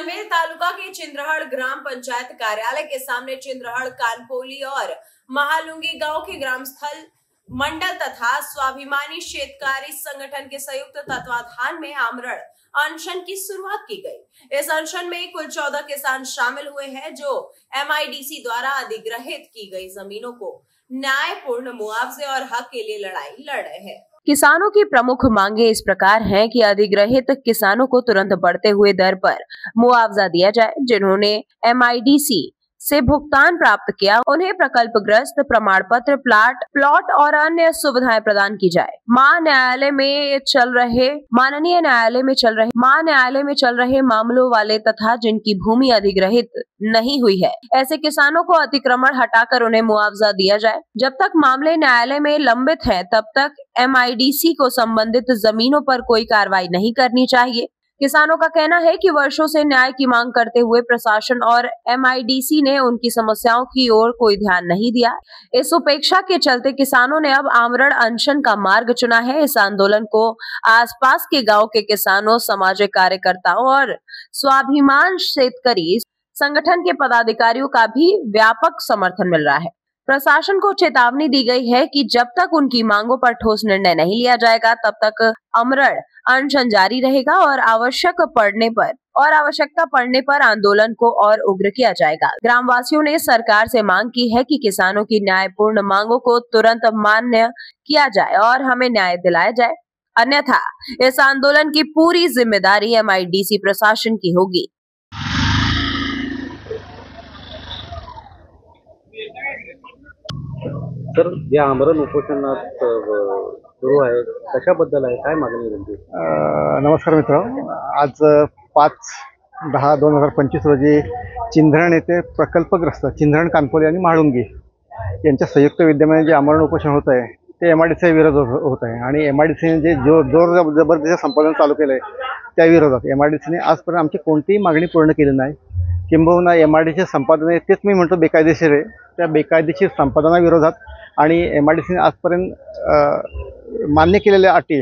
पनवेल तालुका के चिंद्रहड़ ग्राम पंचायत कार्यालय के सामने चिंद्रहड़ कानपोली और महालुंगी गांव के ग्राम स्थल मंडल तथा स्वाभिमानी शेतकारी संगठन के संयुक्त तत्वाधान में आमरण अनशन की शुरुआत की गई। इस अनशन में कुल 14 किसान शामिल हुए हैं जो MIDC द्वारा अधिग्रहित की गई जमीनों को न्यायपूर्ण मुआवजे और हक के लिए लड़ाई लड़ रहे हैं। किसानों की प्रमुख मांगे इस प्रकार हैं कि अधिग्रहित किसानों को तुरंत बढ़ते हुए दर पर मुआवजा दिया जाए। जिन्होंने MIDC से भुगतान प्राप्त किया उन्हें प्रकल्पग्रस्त प्रमाण पत्र, प्लॉट और अन्य सुविधाएं प्रदान की जाए। माननीय न्यायालय में चल रहे मामलों वाले तथा जिनकी भूमि अधिग्रहित नहीं हुई है ऐसे किसानों को अतिक्रमण हटाकर उन्हें मुआवजा दिया जाए। जब तक मामले न्यायालय में लंबित है तब तक MIDC को संबंधित जमीनों पर कोई कार्रवाई नहीं करनी चाहिए। किसानों का कहना है कि वर्षों से न्याय की मांग करते हुए प्रशासन और MIDC ने उनकी समस्याओं की ओर कोई ध्यान नहीं दिया। इस उपेक्षा के चलते किसानों ने अब आमरण अनशन का मार्ग चुना है। इस आंदोलन को आसपास के गांव के किसानों, सामाजिक कार्यकर्ताओं और स्वाभिमान शेतकारी संगठन के पदाधिकारियों का भी व्यापक समर्थन मिल रहा है। प्रशासन को चेतावनी दी गई है कि जब तक उनकी मांगों पर ठोस निर्णय नहीं लिया जाएगा तब तक आमरण अनशन जारी रहेगा और आवश्यकता पड़ने पर आंदोलन को और उग्र किया जाएगा। ग्रामवासियों ने सरकार से मांग की है कि किसानों की न्यायपूर्ण मांगों को तुरंत मान्य किया जाए और हमें न्याय दिलाया जाए, अन्यथा इस आंदोलन की पूरी जिम्मेदारी MIDC प्रशासन की होगी। सर, या आमरण उपोषणात सुरू आहे, कशाबद्दल आहे, काय मागणी आहे? नमस्कार मित्रांनो, आज 5/10/2025 रोजी चिंध्रण येथे प्रकल्पग्रस्त चिंध्रण, कानपोली आणि म्हाळुंगी यांच्या संयुक्त विद्यमाने जे आमरण उपोषण होत आहे ते MIDC विरोध होत आहे आणि MIDC ने जे जोर जबरदस्त संपादन चालू केलं आहे त्या विरोधात MIDC ने आजपर्यंत आमची कोणतीही मागणी पूर्ण केली नाही। किंबहुना MIDC संपादन आहे तेच मी म्हणतो बेकायदेशीर आहे। त्या बेकायदेशीर संपादनाविरोधात आणि MIDC ने आजपर्यंत मान्य केलेल्या अटी,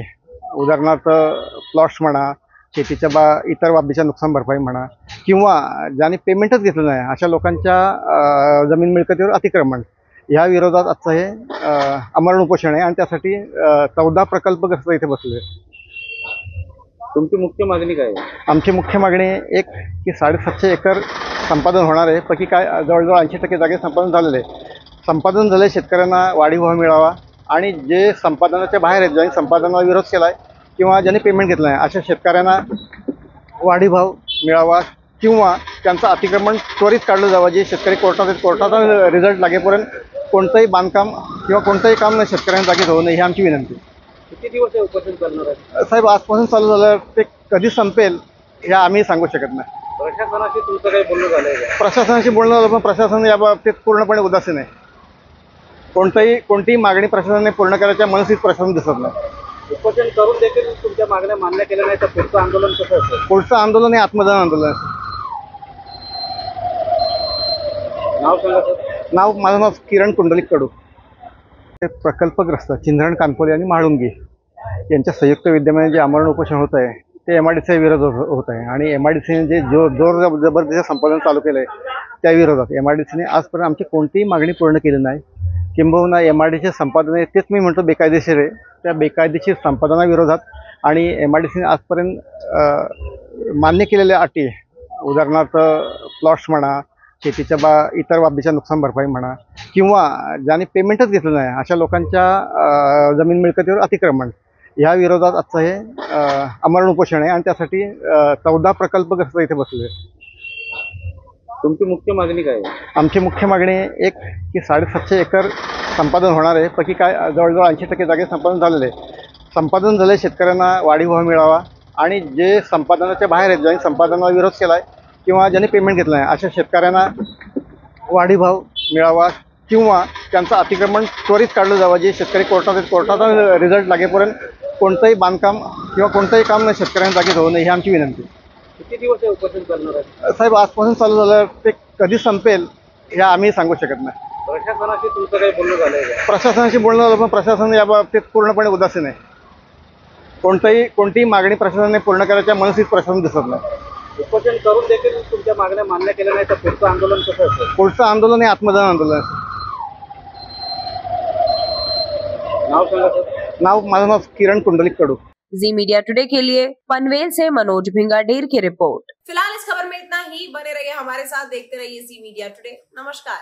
उदाहरणार्थ प्लॉट्स म्हणा, शेतीच्या इतर बाबीच्या नुकसान भरपाई म्हणा, किंवा ज्यांनी पेमेंटच घेतलं नाही अशा लोकांच्या जमीन मिळकतीवर अतिक्रमण, ह्या विरोधात आजचं हे आमरण उपोषण आहे आणि त्यासाठी 14 प्रकल्पग्रस्त इथे बसले। तुमची मुख्य मागणी काय आहे? आमची मुख्य मागणी एक की 750 एकर संपादन होणार आहे, पैकी काय जवळजवळ 80% जागे संपादन झालेले आहे। संपादन झाले, शेतकऱ्यांना वाढीव भाव मिळावा आणि जे संपादनाच्या बाहेर आहेत, ज्यांनी संपादनाला विरोध केला आहे किंवा ज्यांनी पेमेंट घेतलं नाही अशा शेतकऱ्यांना वाढीव भाव मिळावा किंवा त्यांचं अतिक्रमण त्वरित काढलं जावं। जे शेतकरी कोर्टाचा रिझल्ट लागेपर्यंत कोणतंही बांधकाम किंवा कोणतंही काम शेतकऱ्यांच्या जागेत होऊ नये ही आमची विनंती। किती दिवस हे उपोषण चालणार आहे? साहेब, आजपासून चालू झालं, ते कधी संपेल हे आम्ही सांगू शकत नाही। प्रशासनाशी तुमचं काही बोलणं झालंय का? प्रशासनाशी बोलणं झालं, पण प्रशासन याबाबतीत पूर्णपणे उदासीन आहे। कोणतीही मागणी प्रशासनाने पूर्ण करायच्या मनस्थित प्रशासन दिसत नाही। उपोषण करून देखील तुमच्या मागण्या मान्य केल्या नाही तर पुढचं आंदोलन कसं असेल? पुढचं आंदोलन हे आत्मदान आंदोलन आहे। नाव सांगा सर। माझं नाव किरण कुंडलिक कडू। प्रकल्पग्रस्त चिंध्रण, कानपोली आणि म्हाळुंगी यांच्या संयुक्त विद्यमाने जे आमरण उपोषण होत आहे ते MIDC विरोध होत आहे आणि MIDC ने जे जोर जबरदस्त संपादन चालू केलं आहे त्या विरोधात MIDC ने आजपर्यंत आमची कोणतीही मागणी पूर्ण केली नाही। किंबहुना MIDC संपादन आहे तेच मी म्हणतो बेकायदेशीर आहे। त्या बेकायदेशीर संपादनाविरोधात आणि MIDC ने आजपर्यंत मान्य केलेल्या अटी, उदाहरणार्थ प्लॉट्स म्हणा, शेतीच्या इतर बाबीच्या नुकसान भरपाई म्हणा, किंवा ज्यांनी पेमेंटच घेतलं नाही अशा लोकांच्या जमीन मिळकतीवर अतिक्रमण, ह्या विरोधात आजचं हे आमरण उपोषण आहे आणि त्यासाठी 14 प्रकल्पग्रस्त इथे बसले। तुमची मुख्य मागणी काय आहे? आमची मुख्य मागणी एक की 750 एकर संपादन होणार आहे, पैकी काय जवळजवळ 80% जागे संपादन झालेले आहे। संपादन झाले, शेतकऱ्यांना वाढीव भाव मिळावा आणि जे संपादनाच्या बाहेर आहेत, ज्यांनी संपादनाला विरोध केला आहे किंवा ज्यांनी पेमेंट घेतलं नाही अशा शेतकऱ्यांना वाढीव भाव मिळावा किंवा त्यांचं अतिक्रमण त्वरित काढलं जावं। जे शेतकरी कोर्टाचा रिझल्ट लागेपर्यंत कोणतंही बांधकाम किंवा कोणतंही काम शेतकऱ्यांच्या जागेत होऊ नये ही आमची विनंती। किती दिवस हे उपोषण चालणार आहे? साहेब, आजपासून चालू झालं, ते कधी संपेल हे आम्ही सांगू शकत नाही। प्रशासनाशी तुमचं काही बोलणं झालंय का? प्रशासनाशी बोलणं झालं, पण प्रशासन याबाबतीत पूर्णपणे उदासीन आहे। कोणतीही मागणी प्रशासनाने पूर्ण करायच्या मनस्थित प्रशासन दिसत नाही। उपोषण करून देखील तुमच्या मागण्या मान्य केल्या नाही तर पुढचं आंदोलन कसं असेल? पुढचं आंदोलन हे आत्मदान आंदोलन. नाव सांगा सर. माझं नाव किरण कुंडलिक कडू. जी मीडिया टुडे के लिए पनवेल से मनोज भिंगाडेर की रिपोर्ट। फिलहाल इस खबर में इतना ही। बने रहिए हमारे साथ, देखते रहिए जी मीडिया टुडे। नमस्कार।